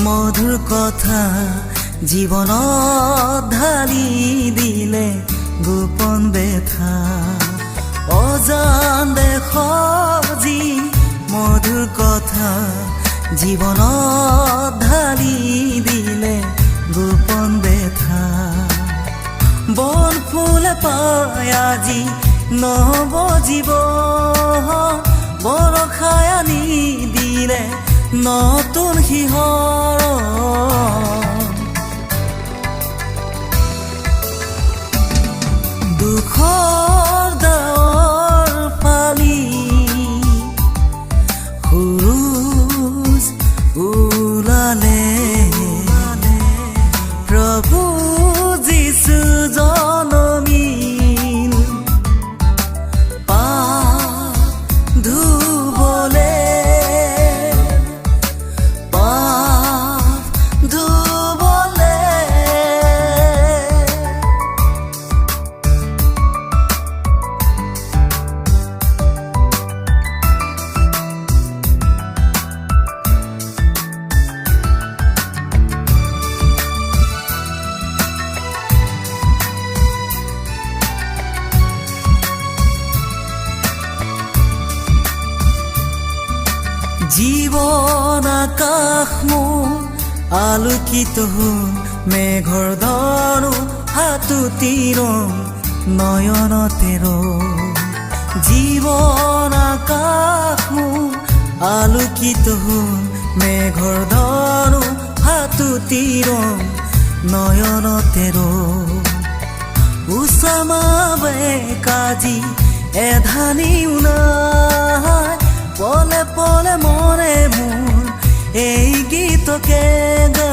মধুৰ কথা জীৱনত ঢালি দিলে গোপন বেথা অজান দেশ যি মধুৰ কথা জীৱনত ঢালি দিলে গোপন বেথা বন ফুলে পায় আজি নব জীৱ বৰষাই আনি দিলে নতুন শিহৰণ দুখৰ ডাৱৰ ফালি সুৰুজ ওলালে প্ৰভু যীশু জনমিল পাপ ধুবলে জীবন আকাশ মোৰ আলোকিত হ'ল মেঘৰ দৰো হাতুতিৰ নয়নতেৰ জীবন আকাশ মোৰ আলোকিত হ'ল মেঘৰ দৰো হাতুতিৰ নয়নতেৰ উচামাবে কাজি এধানি উনাই পলে পলে মনে মোৰ এই গীতকে গা